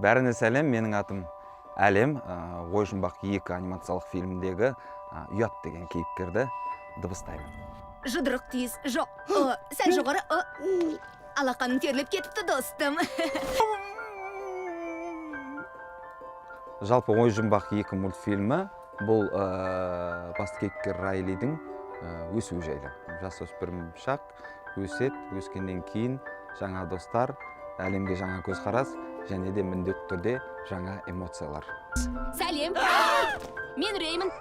Бәріне сәлем, менің атым Әлем. Ой жұмбақ 2 анимациялық фильмдегі ұят деген кейіпкерді дыбыстаймын. Жұдырық тиіз, жоқ, сәл жоғары, алақаның терлеп кетіпті, достым. Жалпы Ой жұмбақ 2 мультфильмі бұл басты кейіпкер Райлидің өсу жайлы. Жасөспірім шақ, өскеннен кейін жаңа достар, әлемге жаңа көзқарас, және де міндетті түрде жаңа эмоциялар. Сәлем. Мен Реймін.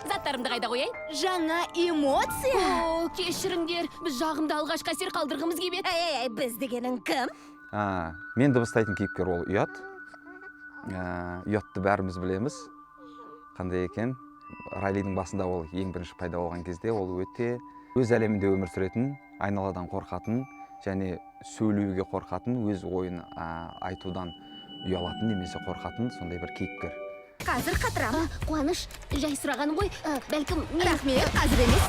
Заттарымды қайда қояйын? Жаңа эмоция? Кешіріңдер, біз жағымды алғашқы әсер қалдырғымыз келіп еді. Біз дегенің кім? Мен дыбыстайтын кейіпкер ол ұят. Ұятты бәріміз білеміз. Қандай екен? Райлидің басында ол ең бірінші пайда болған кезде ол өте өз әлемінде өмір сүретін, айналадан қорқатын, және сөйлеуге қорқатын, өз ойын айтудан ұялатын немесе қорқатын сондай бір кейіпкер. Қазір қатырамын. Қуаныш, жай сұрағаным ғой. Бәлкім мен... Рахмет, қазір емес.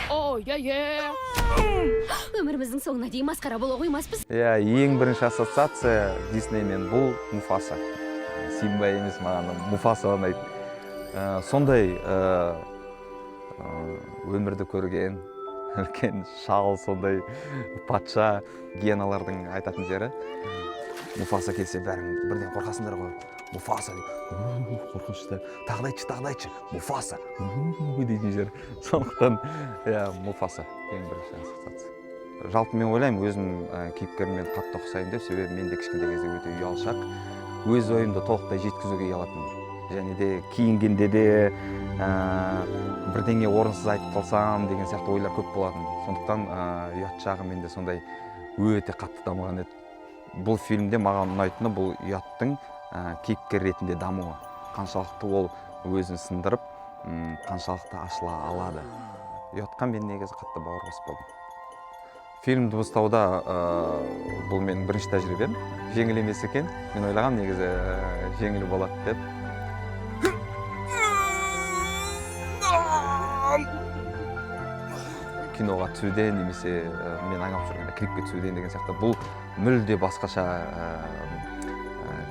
Өміріміздің соңына дейін масқара бола қоймаспыз. Ең бірінші ассоциация Диснеймен бұл Муфаса. Симба емес, маған Муфаса ұнайды. Сондай өмірді көрген, үлкен шал, сондай патша, гиеналардың айтатын жері. Муфаса келсе бәрің бірден қорқасыңдар ғой. Муфаса дейді, қорқынышты, тағдайчы, Муфаса, дейтін жер. Сондықтан, Муфаса ең бірінші ассоциация. Жалпы мен ойлаймын, өзім кейіпкеріммен қатты ұқсаймын деп, себебі мен де кішкентай кезде өте ұялшақ, өз ойымды толықтай жеткізуге ұялатынмын. Және де киінгенде де бірдеңе орынсыз айтып қалсам деген сияқты ойлар көп болатын. Сондықтан ұят жағы менде сондай өте қатты дамыған еді. Бұл фильмде маған ұнайтыны бұл ұяттың кейіпкер ретінде дамуы. Қаншалықты ол өзін сындырып, қаншалықты ашыла алады. Ұятқа мен негізі қатты бауыр басып болдым. Фильм дыбыстауда бұл менің бірінші тәжірибем. Жеңіл емес екен. Мен ойлағам негізі жеңіл болады деп. Киноға түсуден немесе мен айналып жүргенде клипке түсуден деген сияқты бұл мүлде басқаша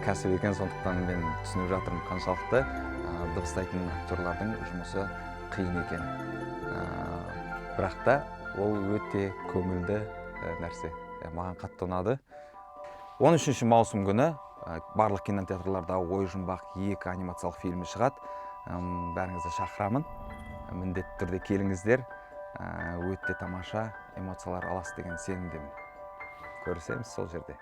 кәсіп екен, сондықтан мен түсініп жатырмын қаншалықты дыбыстайтын актерлардың жұмысы қиын екен. Бірақ та ол өте көңілді нәрсе. Маған қатты ұнады. 13 маусым күні барлық кинотеатрларда Ой жұмбақ 2 анимациялық фильмі шығады. Бәріңізді шақырамын. Міндетті түрде келіңіздер. Өте тамаша эмоциялар аласыз деген сенімдемін. Көрісеміз сол жерде.